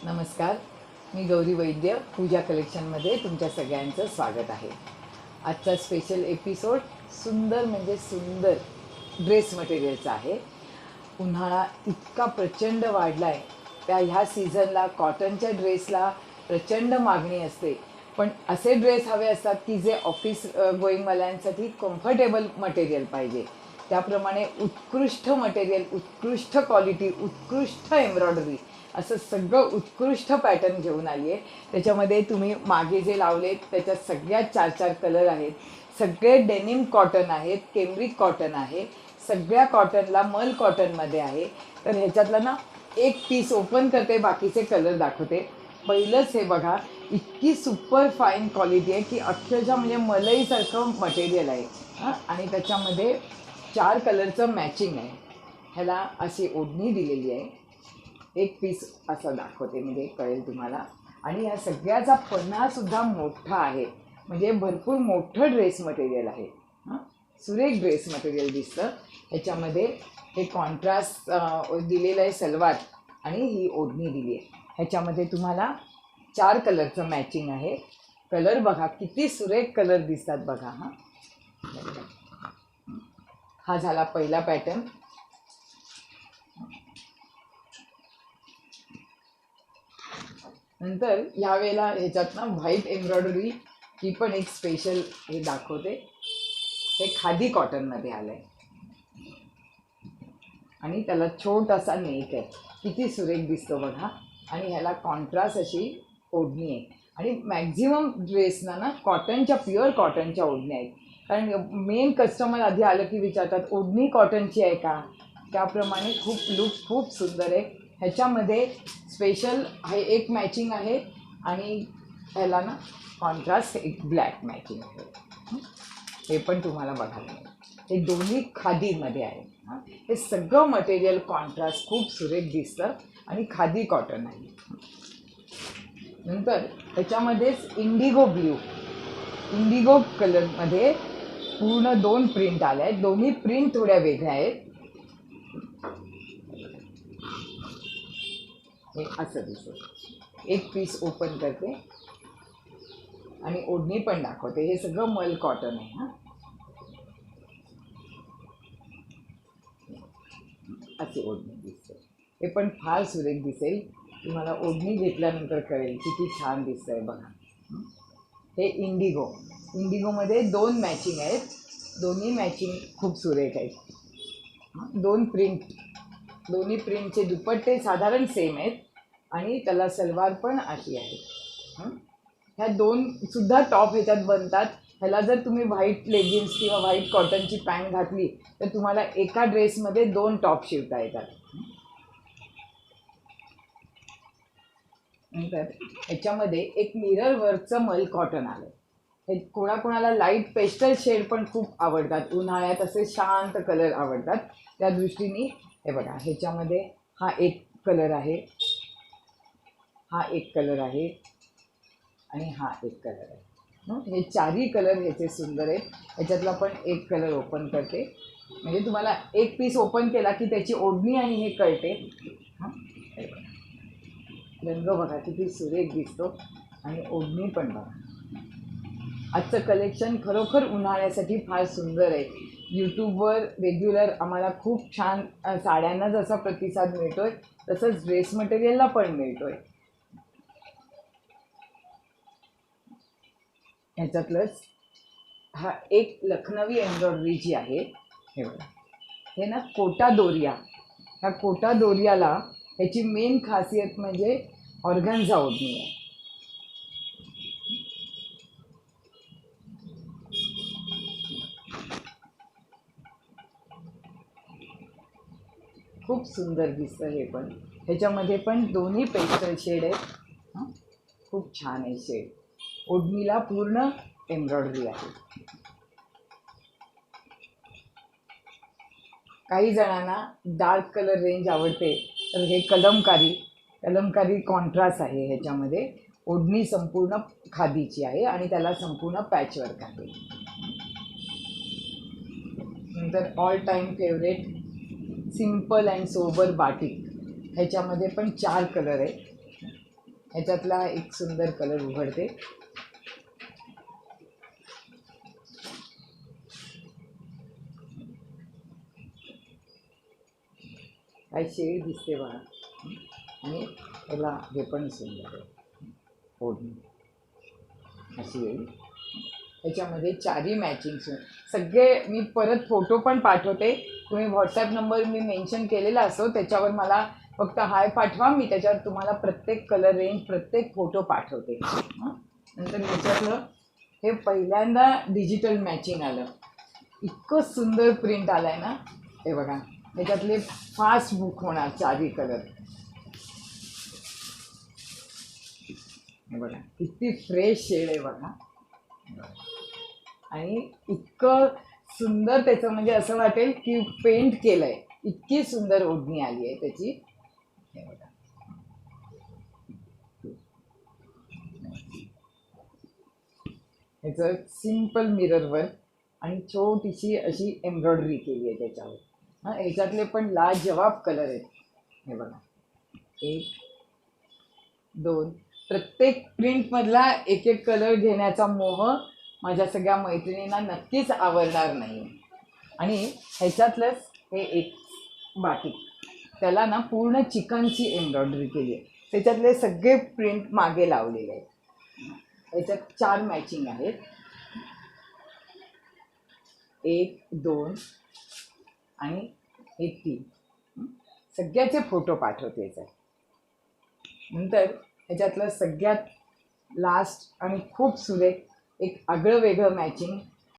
नमस्कार, मी गौरी वैद्य पूजा कलेक्शनमध्ये तुमच्या सगळ्यांचं स्वागत आहे. आजचा स्पेशल एपिसोड सुंदर म्हणजे सुंदर ड्रेस मटेरियलचा आहे. उन्हाळा इतका प्रचंड वाढला आहे, त्या ह्या सीझनला कॉटनच्या ड्रेसला प्रचंड मागणी असते. पण असे ड्रेस हवे असतात की जे ऑफिस गोईंगवाल्यांसाठी कम्फर्टेबल मटेरियल पाहिजे. त्याप्रमाणे उत्कृष्ट मटेरियल, उत्कृष्ट क्वालिटी, उत्कृष्ट एम्ब्रॉयडरी असं सगळं उत्कृष्ट पॅटर्न घेऊन आली आहे. त्याच्यामध्ये तुम्ही मागे जे लावलेत त्याच्यात सगळ्यात 4-4 कलर आहेत. सगळे डेनिम कॉटन आहेत, केम्ब्रिक कॉटन आहे, सगळ्या कॉटनला मल कॉटनमध्ये आहे. तर ह्याच्यातला ना एक पीस ओपन करते, बाकीचे कलर दाखवते. पहिलंच हे बघा, इतकी सुपर फाईन क्वालिटी आहे की अक्षरशः म्हणजे मलईसारखं मटेरियल आहे हां. आणि त्याच्यामध्ये 4 कलरचं मॅचिंग आहे. ह्याला अशी ओढणी दिलेली आहे. एक पीस असं दाखवते म्हणजे कळेल तुम्हाला. आणि या सगळ्याचा पन्हासुद्धा मोठा आहे, म्हणजे भरपूर मोठं ड्रेस मटेरियल आहे हां. सुरेख ड्रेस मटेरियल दिसतं. ह्याच्यामध्ये हे कॉन्ट्रास्ट दिलेलं आहे सलवार आणि ही ओढणी दिली आहे. ह्याच्यामध्ये तुम्हाला 4 कलरचं मॅचिंग आहे. कलर बघा किती सुरेख कलर दिसतात बघा हां. हा झाला पहिला पॅटर्न. नंतर यावेळेला ह्याच्यात ना व्हाईट एम्ब्रॉयडरी ही पण एक स्पेशल हे दाखवते. हे खादी कॉटनमध्ये आलं आहे आणि त्याला छोटासा नेक आहे. किती सुरेख दिसतो बघा. आणि ह्याला कॉन्ट्रास्ट अशी ओढणी आहे. आणि मॅक्झिमम ड्रेसना ना कॉटनच्या, प्युअर कॉटनच्या ओढण्या आहेत. कारण मेन कस्टमर आधी आलं की विचारतात ओढणी कॉटनची आहे का. त्याप्रमाणे लुक खूप सुंदर आहे. ह्याच्यामध्ये स्पेशल हे एक मॅचिंग आहे आणि ह्याला ना कॉन्ट्रास्ट एक ब्लॅक मॅचिंग आहे. हे पण तुम्हाला बघायला मिळेल. हे दोन्ही खादीमध्ये आहे हां. हे सगळं मटेरियल कॉन्ट्रास्ट खूप सुरेख दिसतं आणि खादी कॉटन आहे. नंतर ह्याच्यामध्येच इंडिगो कलरमध्ये पूर्ण 2 प्रिंट आल्या आहेत. दोन्ही प्रिंट थोड्या वेगळ्या आहेत. हे असं दिसतं. एक पीस ओपन करते आणि ओढणी पण दाखवते. हे सगळं मल कॉटन आहे हां. अशी ओढणी दिसते. हे पण फार सुरेख दिसेल. तुम्हाला ओढणी घेतल्यानंतर कळेल किती छान दिसतं आहे बघा. हे इंडिगोमध्ये 2 मॅचिंग आहेत. दोन्ही मॅचिंग खूप सुरेख आहेत. 2 प्रिंट, दोन्ही प्रिंटचे दुपट्टे साधारण सेम आहेत आणि त्याला सलवार पण अशी आहे. ह्या 2 सुद्धा टॉप ह्याच्यात बनतात. ह्याला जर तुम्ही व्हाईट लेगिन्स किंवा व्हाईट कॉटनची पॅन्ट घातली तर तुम्हाला एका ड्रेसमध्ये 2 टॉप शिवता येतात. नंतर ह्याच्यामध्ये एक मिरर वर्कचं मल कॉटन आलं. हे कोणाकोणाला लाईट पेस्टल शेड पण खूप आवडतात. उन्हाळ्यात असे शांत कलर आवडतात. त्या दृष्टीने हे बघा, ह्याच्यामध्ये हा एक कलर आहे, हा एक कलर आहे आणि हा एक कलर आहे. हे 4ही कलर ह्याचे सुंदर आहेत. ह्याच्यातला पण एक कलर ओपन करते म्हणजे तुम्हाला एक पीस ओपन केला की त्याची ओढणी आणि हे कळते हां. रंग बघा किती सुरेख दिसतो आणि ओढणी पण बघा. आजचं कलेक्शन खरोखर उन्हाळ्यासाठी फार सुंदर आहे. यूट्यूबवर रेग्युलर आम्हाला खूप छान साड्यांना जसा प्रतिसाद मिळतोय तसंच ड्रेस मटेरियलला पण मिळतोय. ह्याच्यातलंच हा एक लखनवी एम्ब्रॉयडरी जी आहे हे बघा. हे ना कोटा दोरिया, ह्या कोटा दोरियाला ह्याची मेन खासियत म्हणजे ऑर्गन्झा ओढणी आहे. खूप सुंदर दिसतं हे पण. ह्याच्यामध्ये पण दोन्ही पेस्टल शेड आहेत हां. खूप छान आहे शेड. ओढणीला पूर्ण एम्ब्रॉयडरी आहे. काही जणांना डार्क कलर रेंज आवडते तर हे कलमकारी कॉन्ट्रास्ट आहे. ह्याच्यामध्ये ओढणी संपूर्ण खादीची आहे आणि त्याला संपूर्ण पॅचवर्क आहे. नंतर all time favourite simple and sober batik, ह्याच्यामध्ये पण 4 कलर आहेत. ह्याच्यातला एक सुंदर कलर उघडते. काय शेड दिसते बघा. आणि त्याला हे पण सुंदर आहे, ओढणी अशी येईल. त्याच्यामध्ये चारही मॅचिंग सगळे. मी परत फोटो पण पाठवते. तुम्ही व्हॉट्सॲप नंबर मी मेन्शन केलेला असतो, त्याच्यावर मला फक्त हाय पाठवा. मी त्याच्यावर तुम्हाला प्रत्येक कलर रेंज, प्रत्येक फोटो पाठवते. नंतर ह्याच्यातलं हे पहिल्यांदा डिजिटल मॅचिंग आलं. इतकं सुंदर प्रिंट आलं आहे ना. हे बघा, त्याच्यातले फास्ट बुक होणार चारही कलर. हे बघा किती फ्रेश शेड आहे बघा. आणि इतकं सुंदर त्याचं, म्हणजे असं वाटेल की पेंट केलंय. इतकी सुंदर ओढणी आली आहे त्याची. हे बघा, ह्याचं सिम्पल मिरर वर्क आणि छोटीशी अशी एम्ब्रॉयडरी केली आहे त्याच्यावर. हां, ह्याच्यातले पण लाजवाब कलर आहेत. हे बघा, 1 2, प्रत्येक प्रिंटमधला एक एक कलर घेण्याचा मोह माझ्या सगळ्या मैत्रिणींना नक्कीच आवडणार नाही. आणि ह्याच्यातलंच हे एक बाटिक, त्याला ना पूर्ण चिकनची एम्ब्रॉयडरी केली आहे. त्याच्यातले सगळे प्रिंट मागे लावलेले आहेत. ह्याच्यात 4 मॅचिंग आहेत, 1 2 आणि 1 3. सगळ्याचे फोटो पाठवते याच्यात. नंतर ह्याच्यातलं सगळ्यात लास्ट आणि खूप सुरेख एक आगळं वेगळं मॅचिंग